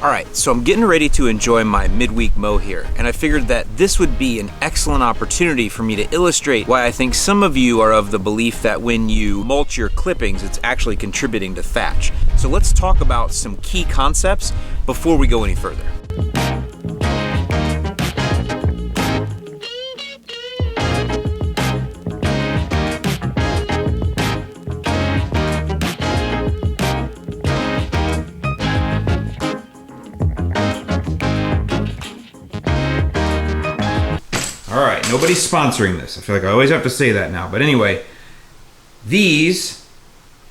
Alright, so I'm getting ready to enjoy my midweek mow here, and I figured that this would be an excellent opportunity for me to illustrate why I think some of you are of the belief that when you mulch your clippings, it's actually contributing to thatch. So let's talk about some key concepts before we go any further. Alright, nobody's sponsoring this. I feel like I always have to say that now. But anyway, these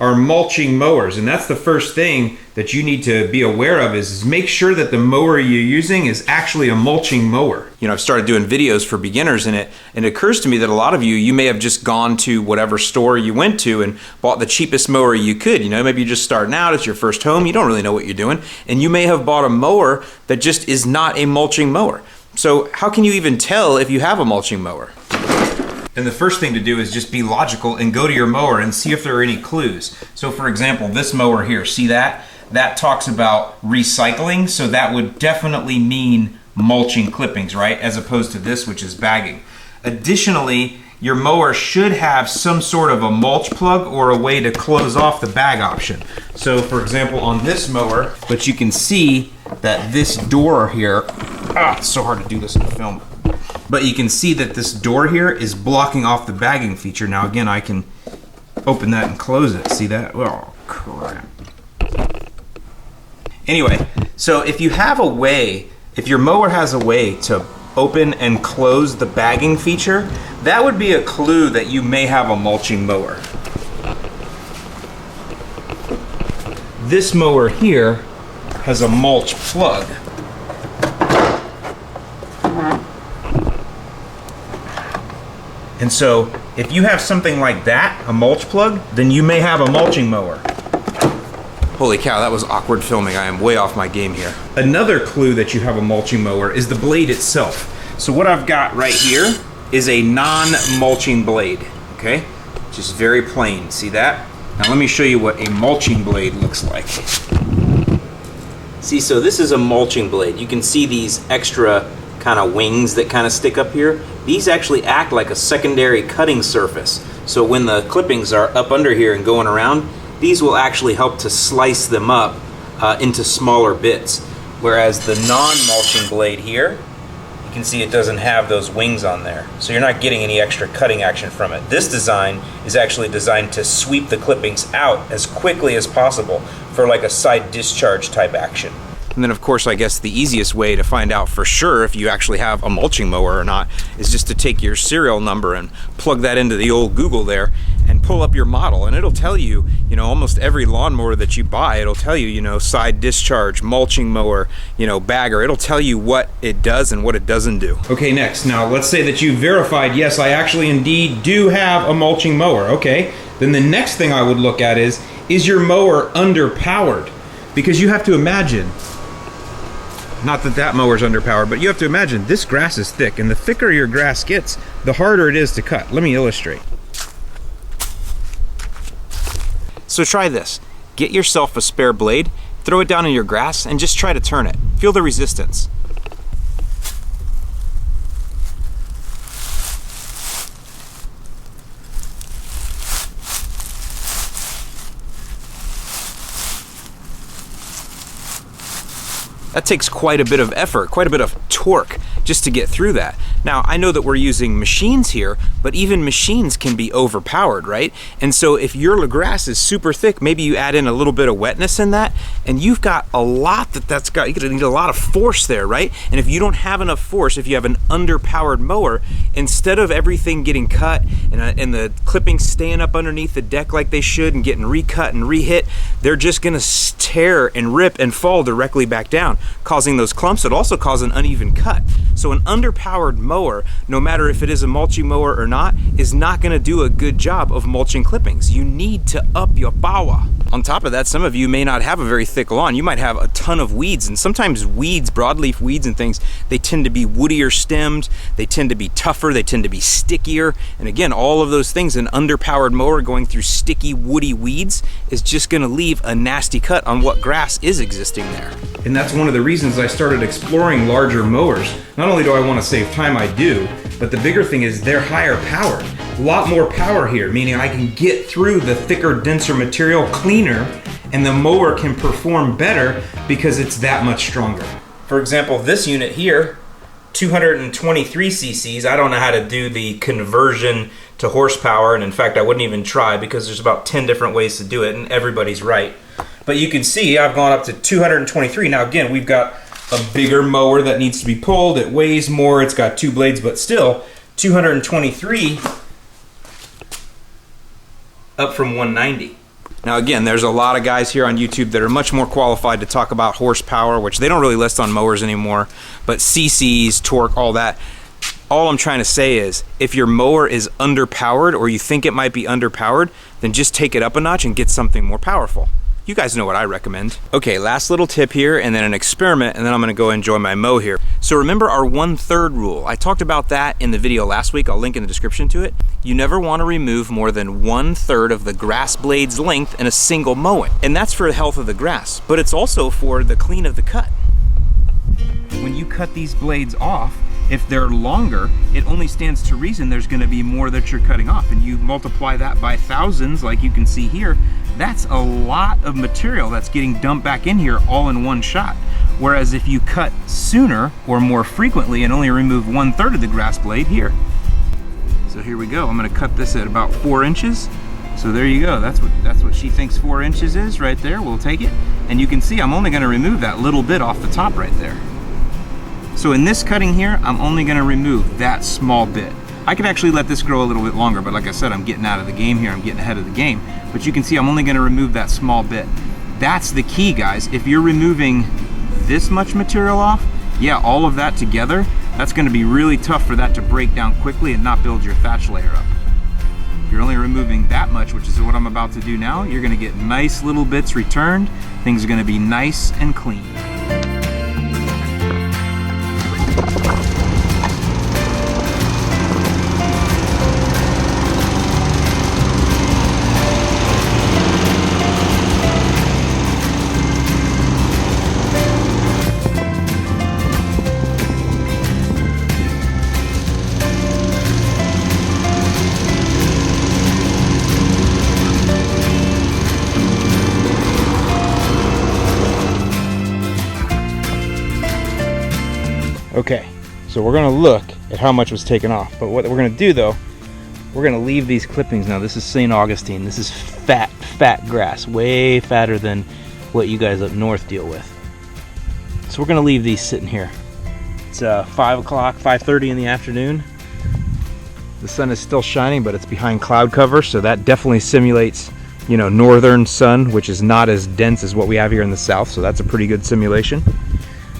are mulching mowers, and that's the first thing that you need to be aware of is make sure that the mower you're using is actually a mulching mower. You know, I've started doing videos for beginners in it, and it occurs to me that a lot of you may have just gone to whatever store you went to and bought the cheapest mower you could. You know, maybe you're just starting out, it's your first home, you don't really know what you're doing, and you may have bought a mower that just is not a mulching mower. So how can you even tell if you have a mulching mower? And the first thing to do is just be logical and go to your mower and see if there are any clues. So for example, this mower here, see that? That talks about recycling, so that would definitely mean mulching clippings, right? As opposed to this, which is bagging. Additionally, your mower should have some sort of a mulch plug or a way to close off the bag option. So for example, on this mower, but you can see that this door here, it's so hard to do this in film. But you can see that this door here is blocking off the bagging feature. Now again, I can open that and close it. See that? Oh, crap. Anyway, so if you have a way, if your mower has a way to open and close the bagging feature, that would be a clue that you may have a mulching mower. This mower here has a mulch plug. And so if you have something like that, a mulch plug, then you may have a mulching mower. Holy cow, that was awkward filming. I am way off my game here. Another clue that you have a mulching mower is the blade itself. So what I've got right here is a non-mulching blade, okay? Just very plain, see that? Now let me show you what a mulching blade looks like. See, so this is a mulching blade. You can see these extra kind of wings that kind of stick up here. These actually act like a secondary cutting surface. So when the clippings are up under here and going around, these will actually help to slice them up into smaller bits. Whereas the non-mulching blade here, you can see it doesn't have those wings on there. So you're not getting any extra cutting action from it. This design is actually designed to sweep the clippings out as quickly as possible for like a side discharge type action. And then of course, I guess the easiest way to find out for sure if you actually have a mulching mower or not is just to take your serial number and plug that into the old Google there and pull up your model, and it'll tell you, you know, almost every lawnmower that you buy, it'll tell you, you know, side discharge, mulching mower, you know, bagger. It'll tell you what it does and what it doesn't do. Okay, next. Now, let's say that you verified, yes, I actually indeed do have a mulching mower. Okay, then the next thing I would look at is your mower underpowered? Because you have to imagine, not that that mower's underpowered, but you have to imagine this grass is thick, and the thicker your grass gets, the harder it is to cut. Let me illustrate. So try this. Get yourself a spare blade, throw it down in your grass, and just try to turn it. Feel the resistance. That takes quite a bit of effort, quite a bit of torque just to get through that. Now, I know that we're using machines here, but even machines can be overpowered, right? And so if your grass is super thick, maybe you add in a little bit of wetness in that, and you've got a lot that's got, you're gonna need a lot of force there, right? And if you don't have enough force, if you have an underpowered mower, instead of everything getting cut and the clippings staying up underneath the deck like they should and getting recut and re-hit, they're just gonna tear and rip and fall directly back down, causing those clumps. It also causes an uneven cut. So an underpowered mower, no matter if it is a mulching mower or not, is not gonna do a good job of mulching clippings. You need to up your power. On top of that, some of you may not have a very thick lawn. You might have a ton of weeds, and sometimes weeds, broadleaf weeds and things, they tend to be woodier stemmed, they tend to be tougher rougher, they tend to be stickier. And again, all of those things, an underpowered mower going through sticky, woody weeds is just gonna leave a nasty cut on what grass is existing there. And that's one of the reasons I started exploring larger mowers. Not only do I want to save time, I do, but the bigger thing is they're higher powered. A lot more power here, meaning I can get through the thicker, denser material cleaner, and the mower can perform better because it's that much stronger. For example, this unit here, 223 cc's. I don't know how to do the conversion to horsepower, and in fact I wouldn't even try because there's about 10 different ways to do it and everybody's right. But you can see I've gone up to 223. Now again, we've got a bigger mower that needs to be pulled. It weighs more, it's got 2 blades, but still 223 up from 190. Now again, there's a lot of guys here on YouTube that are much more qualified to talk about horsepower, which they don't really list on mowers anymore, but cc's, torque, all that. All I'm trying to say is, if your mower is underpowered or you think it might be underpowered, then just take it up a notch and get something more powerful. You guys know what I recommend. Okay, last little tip here, and then an experiment, and then I'm gonna go enjoy my mow here. So remember our 1/3 rule. I talked about that in the video last week. I'll link in the description to it. You never wanna remove more than 1/3 of the grass blade's length in a single mowing. And that's for the health of the grass, but it's also for the clean of the cut. When you cut these blades off, if they're longer, it only stands to reason there's gonna be more that you're cutting off, and you multiply that by thousands, like you can see here, that's a lot of material that's getting dumped back in here all in one shot. Whereas if you cut sooner or more frequently and only remove 1/3 of the grass blade here. So here we go, I'm gonna cut this at about 4 inches. So there you go, that's what she thinks 4 inches is right there, we'll take it. And you can see I'm only gonna remove that little bit off the top right there. So in this cutting here, I'm only gonna remove that small bit. I could actually let this grow a little bit longer, but like I said, I'm getting out of the game here, I'm getting ahead of the game. But you can see I'm only gonna remove that small bit. That's the key, guys. If you're removing this much material off, yeah, all of that together, that's gonna be really tough for that to break down quickly and not build your thatch layer up. If you're only removing that much, which is what I'm about to do now, you're gonna get nice little bits returned. Things are gonna be nice and clean. Okay, so we're gonna look at how much was taken off, but what we're gonna do though, we're gonna leave these clippings now. This is St. Augustine. This is fat grass, way fatter than what you guys up north deal with. So we're gonna leave these sitting here. It's 5 o'clock, 5:30 in the afternoon. The sun is still shining, but it's behind cloud cover, so that definitely simulates, you know, northern sun, which is not as dense as what we have here in the south, so that's a pretty good simulation.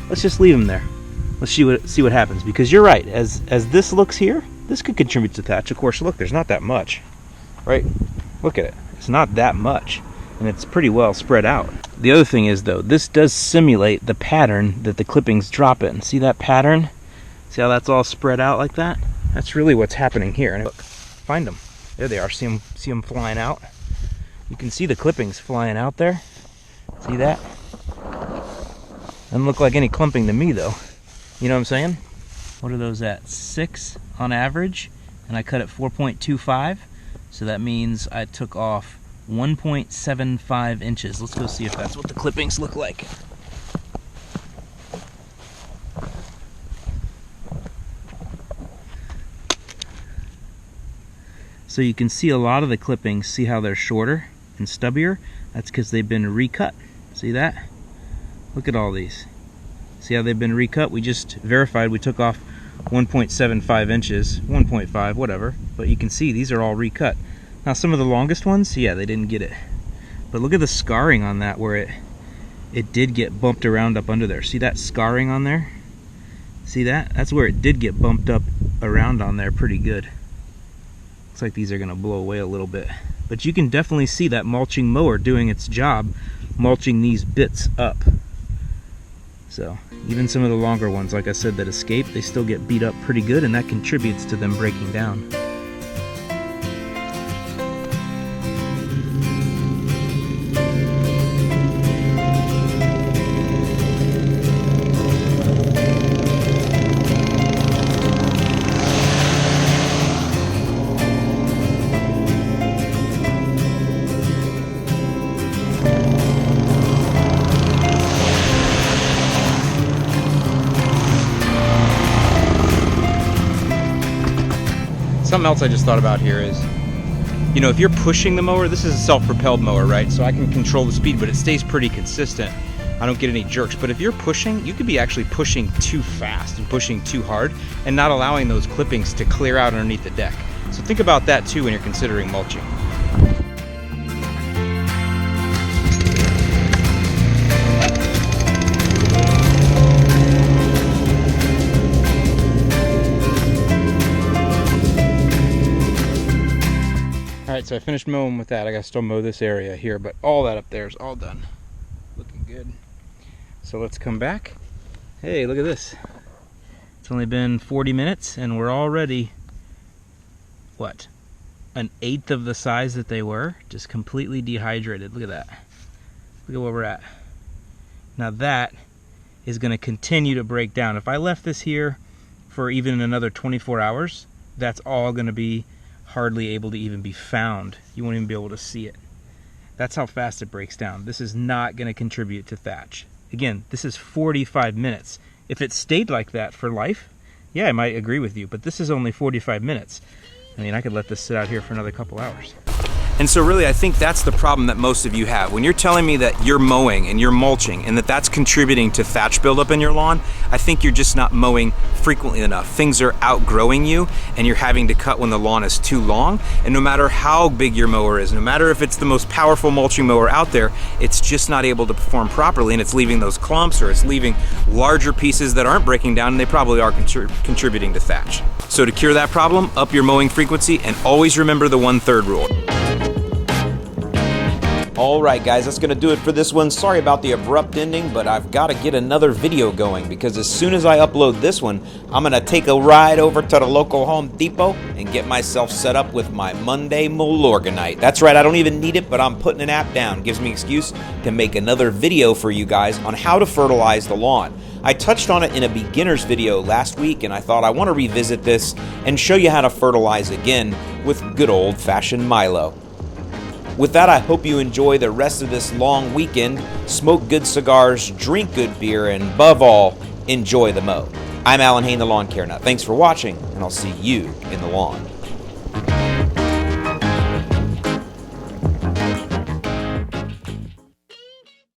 Let's just leave them there. Let's see what happens, because you're right, as this looks here, this could contribute to thatch. Of course, look, there's not that much, right? Look at it, it's not that much, and it's pretty well spread out. The other thing is though, this does simulate the pattern that the clippings drop in. See that pattern? See how that's all spread out like that? That's really what's happening here. And look, find them. There they are, see them flying out? You can see the clippings flying out there. See that? Doesn't look like any clumping to me though. You know what I'm saying? What are those at? 6 on average, and I cut at 4.25, so that means I took off 1.75 inches. Let's go see if that's what the clippings look like. So you can see a lot of the clippings, see how they're shorter and stubbier? That's because they've been recut. See that? Look at all these. See how they've been recut? We just verified we took off 1.75 inches, 1.5, whatever. But you can see these are all recut. Now some of the longest ones, yeah, they didn't get it. But look at the scarring on that where it did get bumped around up under there. See that scarring on there? See that? That's where it did get bumped up around on there pretty good. Looks like these are gonna blow away a little bit. But you can definitely see that mulching mower doing its job, mulching these bits up. So Even some of the longer ones, like I said, that escape, they still get beat up pretty good, and that contributes to them breaking down. Something else I just thought about here is, you know, if you're pushing the mower, this is a self-propelled mower, right? So I can control the speed, but it stays pretty consistent. I don't get any jerks. But if you're pushing, you could be actually pushing too fast and pushing too hard and not allowing those clippings to clear out underneath the deck. So think about that too when you're considering mulching. Alright, so I finished mowing with that. I gotta still mow this area here, but all that up there is all done. Looking good. So let's come back. Hey, look at this. It's only been 40 minutes and we're already, what, 1/8 of the size that they were, just completely dehydrated. Look at that. Look at where we're at. Now that is gonna continue to break down. If I left this here for even another 24 hours, that's all gonna be hardly able to even be found. You won't even be able to see it. That's how fast it breaks down. This is not going to contribute to thatch. Again, this is 45 minutes. If it stayed like that for life, yeah, I might agree with you, but this is only 45 minutes. I mean, I could let this sit out here for another couple hours. And so really, I think that's the problem that most of you have. When you're telling me that you're mowing and you're mulching and that that's contributing to thatch buildup in your lawn, I think you're just not mowing frequently enough. Things are outgrowing you and you're having to cut when the lawn is too long. And no matter how big your mower is, no matter if it's the most powerful mulching mower out there, it's just not able to perform properly, and it's leaving those clumps, or it's leaving larger pieces that aren't breaking down, and they probably are contributing to thatch. So to cure that problem, up your mowing frequency and always remember the 1/3 rule. Alright guys, that's going to do it for this one. Sorry about the abrupt ending, but I've got to get another video going, because as soon as I upload this one, I'm going to take a ride over to the local Home Depot and get myself set up with my Monday Mulorganite. That's right, I don't even need it, but I'm putting an app down. Gives me an excuse to make another video for you guys on how to fertilize the lawn. I touched on it in a beginner's video last week, and I thought I want to revisit this and show you how to fertilize again with good old-fashioned Milo. With that, I hope you enjoy the rest of this long weekend, smoke good cigars, drink good beer, and above all, enjoy the mow. I'm Alan Hain, the Lawn Care Nut. Thanks for watching, and I'll see you in the lawn.